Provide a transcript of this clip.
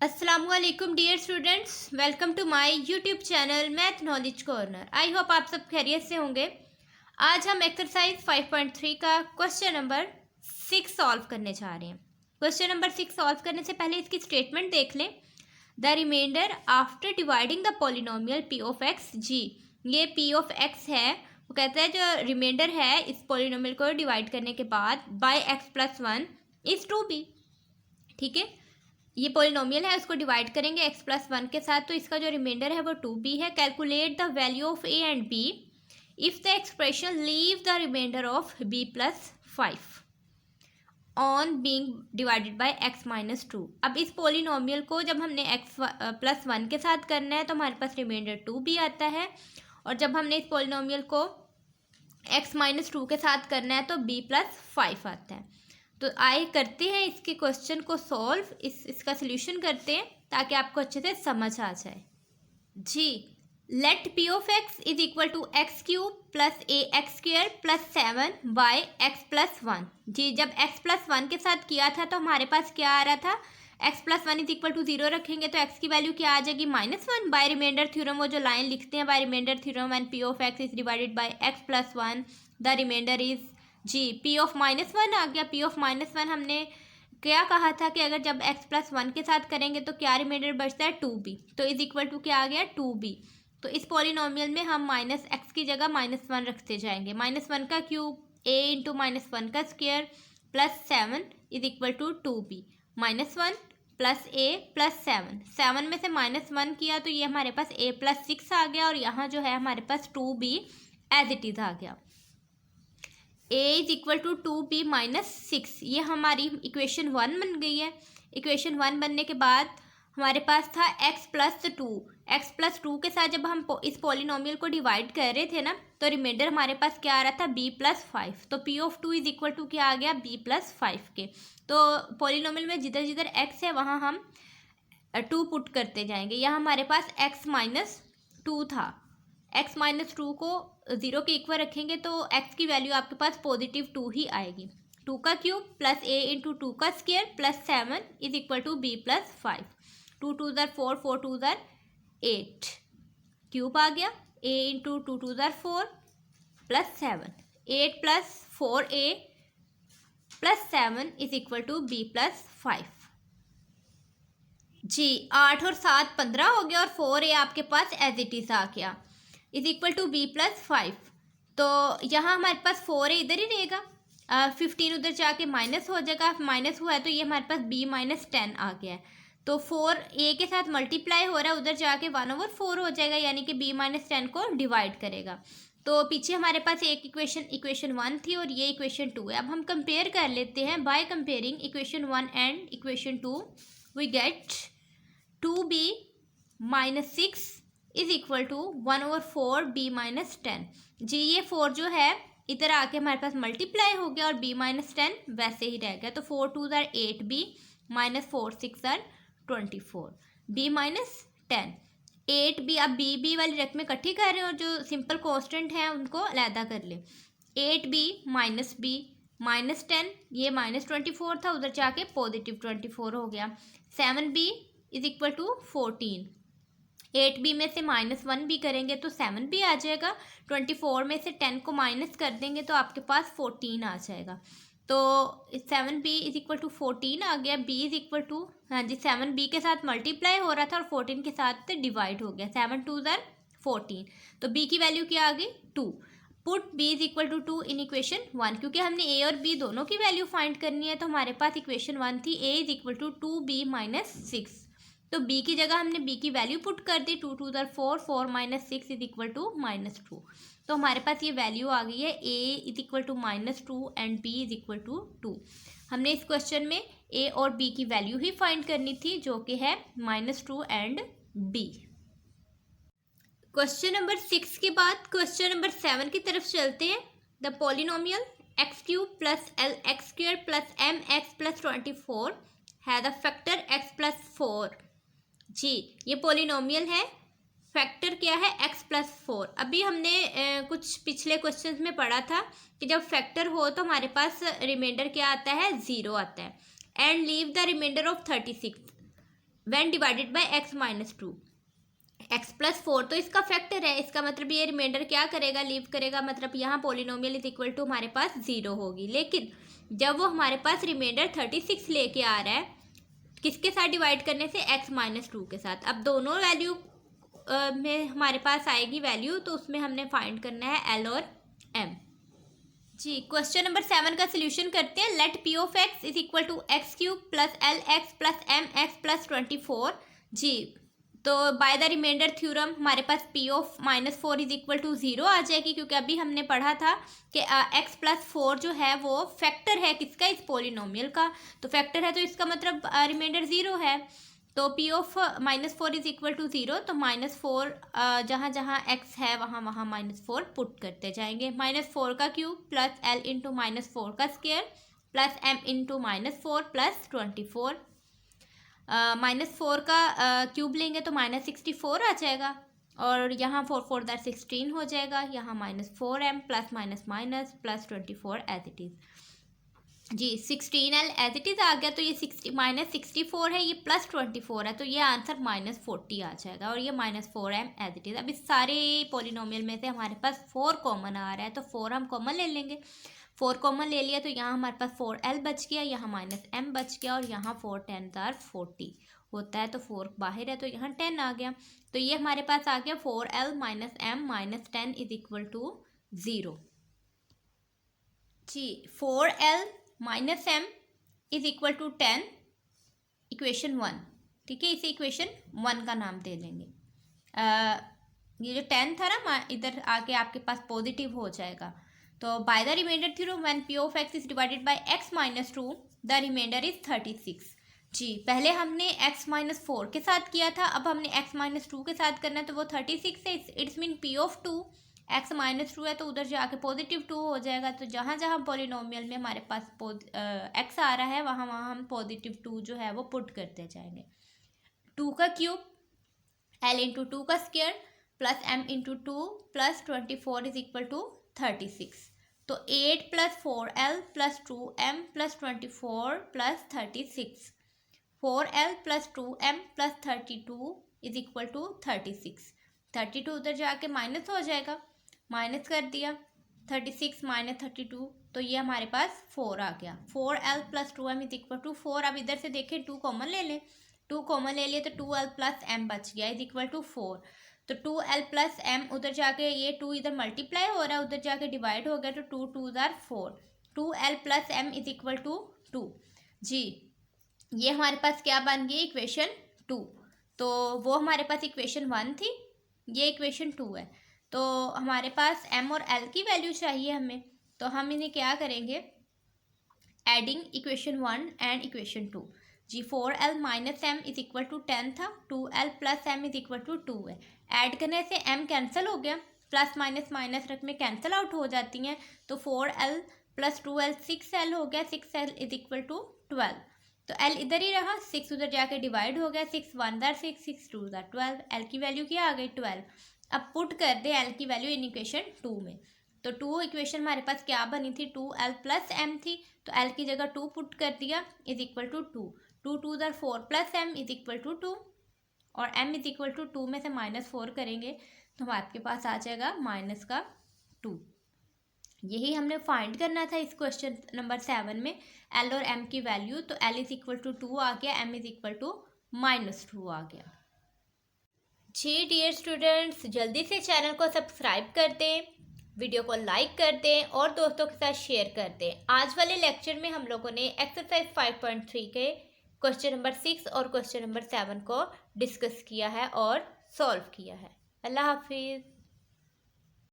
अस्सलामुअलैकुम dear students, welcome to my YouTube channel math knowledge corner. I hope आप सब खैरियत से होंगे। आज हम एक्सरसाइज 5.3 का क्वेश्चन नंबर 6 सॉल्व करने जा रहे हैं। क्वेश्चन नंबर 6 सॉल्व करने से पहले इसकी स्टेटमेंट देख लें। The remainder after dividing the polynomial p of x जी, ये पी ऑफ एक्स है। वो कहता है जो रिमाइंडर है इस पॉलिनोमियल को डिवाइड करने के बाद bye x plus 1 is 2b। ठीक है, ये पॉलिनोमियल है, उसको डिवाइड करेंगे x प्लस 1 के साथ, तो इसका जो रिमाइंडर है वो 2b है। Calculate the value of a and b if the expression leave the remainder of b plus 5 on being divided by x minus 2। अब इस पॉलिनोमियल को जब हमने x प्लस 1 के साथ करना है तो हमारे पास रिमाइंडर 2b आता है, और जब हमने इस पॉलिनोमियल को x माइनस 2 के साथ करना है तो b प्लस 5 आता है। तो आइए करते हैं इसके क्वेश्चन को सॉल्व, इसका सोल्यूशन करते हैं ताकि आपको अच्छे से समझ आ जाए। जी, let p of x is equal to x cube plus a x square plus 7 by x plus 1। जी, जब एक्स प्लस 1 के साथ किया था तो हमारे पास क्या आ रहा था, x plus 1 is equal to 0 रखेंगे तो एक्स की वैल्यू क्या आ जाएगी, -1 बाय रिमाइंडर थ्योरम। वो जो लाइन लिखते हैं by remainder theorem, and P of x is divided by x plus 1 the remainder is जी पी ऑफ -1 आ गया। पी ऑफ -1 हमने क्या कहा था कि अगर जब x प्लस 1 के साथ करेंगे तो क्या रिमाइंडर बचता है 2b, तो इज इक्वल टू क्या आ गया 2b। तो इस पॉलिनोमियल में हम -x की जगह -1 रखते जाएंगे। -1 का क्यूब a इंटू -1 का square plus 7 is equal to 2b। -1 plus a plus 7 में से -1 किया तो ये हमारे पास a प्लस 6 आ गया, और यहाँ जो है हमारे पास 2b एज इट इज़ आ गया। a is equal to 2b minus 6, ये हमारी इक्वेशन 1 बन गई है। इक्वेशन 1 बनने के बाद हमारे पास था x प्लस 2। एक्स प्लस 2 के साथ जब हम इस पॉलिनोमियल को डिवाइड कर रहे थे ना, तो रिमाइंडर हमारे पास क्या आ रहा था, b प्लस 5। तो p of 2 is equal to क्या आ गया, b प्लस 5 के। तो पॉलिनोमियल में जिधर जिधर x है वहाँ हम 2 पुट करते जाएंगे। यहाँ हमारे पास x माइनस 2 था, x माइनस 2 को 0 के इक्वल रखेंगे तो x की वैल्यू आपके पास पॉजिटिव 2 ही आएगी। 2 का क्यूब प्लस a इंटू 2 का square plus 7 is equal to b plus 5। 2 2 ज़र 4, 4 2 ज़र 8, क्यूब आ गया। a इंटू 2 2 ज़र 4 plus 7, 8 plus 4a plus 7 is equal to b plus 5। जी, 8 और 7 15 हो गया, और 4a आपके पास एज इट इज़ आ गया is equal to b plus 5। तो यहाँ हमारे पास 4a इधर ही रहेगा, 15 उधर जाके माइनस हो जाएगा, माइनस हुआ है तो ये हमारे पास b माइनस 10 आ गया है। तो 4a के साथ मल्टीप्लाई हो रहा है, उधर जाके 1/4 हो जाएगा, यानी कि b माइनस 10 को डिवाइड करेगा। तो पीछे हमारे पास एक इक्वेशन 1 थी और ये इक्वेशन 2 है। अब हम कंपेयर कर लेते हैं। By comparing equation 1 and equation 2 we get 2b minus 6 is equal to 1/4 b minus 10। जी, ये 4 जो है इधर आके हमारे पास मल्टीप्लाई हो गया और b माइनस 10 वैसे ही रह गया। तो 4 2 ज़र 8b माइनस 4 6 ज़र 24 b माइनस 10 8b। अब b वाली रकमें इकट्ठी कर रहे हैं और जो सिंपल कॉन्स्टेंट हैं उनको अलहदा कर ले। 8b माइनस b माइनस 10, ये माइनस 24 था, उधर जाके पॉजिटिव 24 हो गया। 7b is equal to 14। 8b में से -1 भी करेंगे तो 7b आ जाएगा। 24 में से 10 को माइनस कर देंगे तो आपके पास 14 आ जाएगा। तो 7b इज इक्वल टू 14 आ गया। b इज इक्वल टू, हाँ जी, 7b के साथ मल्टीप्लाई हो रहा था और 14 के साथ डिवाइड हो गया। 7 2 ज़र 14, तो b की वैल्यू क्या आ गई 2। Put b is equal to 2 in equation 1। क्योंकि हमने a और b दोनों की वैल्यू फाइंड करनी है तो हमारे पास इक्वेशन 1 थी a is equal to 2b minus 6। तो b की जगह हमने b की वैल्यू पुट कर दी। 2 2 ज़र 4, 4 माइनस 6 इज इक्वल टू -2। तो हमारे पास ये वैल्यू आ गई है a is equal to -2 and b is equal to 2। हमने इस क्वेश्चन में a और b की वैल्यू ही फाइंड करनी थी, जो कि है -2 एंड b। क्वेश्चन नंबर 6 के बाद क्वेश्चन नंबर 7 की तरफ चलते हैं। The polynomial x cube plus L x square plus M x plus 24 has a factor x plus 4। जी, ये पॉलिनोमियल है, फैक्टर क्या है x प्लस 4। अभी हमने कुछ पिछले क्वेश्चंस में पढ़ा था कि जब फैक्टर हो तो हमारे पास रिमाइंडर क्या आता है, 0 आता है। And leave the remainder of 36। When divided by x minus 2, x plus 4 तो इसका फैक्टर है, इसका मतलब ये रिमाइंडर क्या करेगा, लीव करेगा, मतलब यहाँ पोलिनोमियल इज इक्वल टू हमारे पास 0 होगी। लेकिन जब वो हमारे पास रिमाइंडर 36 लेके आ रहा है, किसके साथ डिवाइड करने से, x माइनस 2 के साथ। अब दोनों वैल्यू में हमारे पास आएगी वैल्यू, तो उसमें हमने फाइंड करना है l और m। जी क्वेश्चन नंबर 7 का सोल्यूशन करते हैं। Let p of x is equal to x cube plus L x plus M x plus 24। जी तो बाय द रिमाइंडर थ्योरम हमारे पास p of minus 4 is equal to 0 आ जाएगी, क्योंकि अभी हमने पढ़ा था कि x प्लस 4 जो है वो फैक्टर है किसका, इस पोलिनोमियल का। तो फैक्टर है तो इसका मतलब रिमाइंडर 0 है। तो p of minus 4 is equal to 0, तो माइनस 4 जहाँ जहाँ x है वहाँ वहाँ माइनस 4 पुट करते जाएंगे। माइनस 4 का cube plus l into minus 4 का square plus m into minus 4 plus 24। Minus 4 का क्यूब लेंगे तो माइनस 64 आ जाएगा, और यहाँ 4 4 दैट 16 हो जाएगा। यहाँ minus 4m plus minus minus plus 24 as it is. जी 16l एज इट इज़ आ गया, तो ये 60 माइनस 64 है, ये प्लस 24 है, तो ये आंसर माइनस 40 आ जाएगा, और ये minus 4m as it is. अब इस सारे पोलिनोमियल में से हमारे पास 4 कॉमन आ रहा है, तो 4 हम कॉमन ले लेंगे। 4 कॉमन ले लिया तो यहाँ हमारे पास 4l बच गया, यहाँ माइनस m बच गया, और यहाँ 4 10 40 होता है, तो 4 बाहर है तो यहाँ 10 आ गया। तो ये हमारे पास आ गया 4l minus m minus 10 is equal to 0। जी 4l minus m is equal to 10, equation 1। ठीक है, इसे इक्वेशन 1 का नाम दे देंगे। ये जो 10 था ना, इधर आके आपके पास पॉजिटिव हो जाएगा। तो by the remainder theorem when p of x is divided by x minus 2 the remainder is 36। जी पहले हमने x माइनस 4 के साथ किया था, अब हमने x माइनस 2 के साथ करना है, तो वो 36 है। It's mean p of 2 x minus 2 है, तो उधर जाके पॉजिटिव 2 हो जाएगा। तो जहाँ जहाँ पॉलिनोमियल में हमारे पास x आ रहा है वहाँ वहाँ हम पॉजिटिव 2 जो है वो पुट करते जाएंगे। 2 का क्यूब l इंटू 2 का square plus m into 2 plus 24 is equal to 36। तो 8 plus 4l plus 2m plus 24 plus 36। 4l plus 2m plus 32 is equal to 36। 32 उधर जाके माइनस हो जाएगा, माइनस कर दिया, 36 माइनस 32, तो ये हमारे पास 4 आ गया। 4l plus 2m is equal to 4। अब इधर से देखें 2 कॉमन ले लें, 2 कॉमन ले लिए तो 2l प्लस m बच गया इज इक्वल टू 4। तो 2l प्लस m उधर जाके ये 2 इधर मल्टीप्लाई हो रहा है, उधर जाके डिवाइड हो गया, तो 2 2 आर 4। 2l plus m is equal to 2। जी ये हमारे पास क्या बन गई, इक्वेशन 2। तो वो हमारे पास इक्वेशन 1 थी, ये इक्वेशन 2 है। तो हमारे पास m और l की वैल्यू चाहिए हमें, तो हम इन्हें क्या करेंगे, एडिंग इक्वेशन 1 एंड इक्वेशन 2। जी 4l minus m is equal to 10 था, 2l plus m is equal to 2 है। ऐड करने से m कैंसिल हो गया, प्लस माइनस माइनस रकमें कैंसिल आउट हो जाती हैं, तो 4l प्लस 2l 6l हो गया, 6l इज इक्वल टू 12। तो l इधर ही रहा, 6 उधर जाके डिवाइड हो गया, 6 1 जार 6, 6 2 जार 12, l की वैल्यू क्या आ गई 12। अब पुट कर दे l की वैल्यू इन इक्वेशन 2 में, तो 2 इक्वेशन हमारे पास क्या बनी थी, 2l प्लस m थी, तो l की जगह 2 पुट कर दिया इज इक्वल टू 2। 2 2 जार 4 plus m is equal to 2, और m इज इक्वल टू 2 में से माइनस 4 करेंगे तो आपके पास आ जाएगा माइनस का 2। यही हमने फाइंड करना था इस क्वेश्चन नंबर 7 में, l और m की वैल्यू। तो l इज इक्वल टू 2 आ गया, m is equal to minus 2 आ गया। जी डियर स्टूडेंट्स, जल्दी से चैनल को सब्सक्राइब कर दें, वीडियो को लाइक कर दें और दोस्तों के साथ शेयर कर दें। आज वाले लेक्चर में हम लोगों ने एक्सरसाइज 5.3 के क्वेश्चन नंबर 6 और क्वेश्चन नंबर 7 को डिस्कस किया है और सॉल्व किया है। अल्लाह हाफिज़।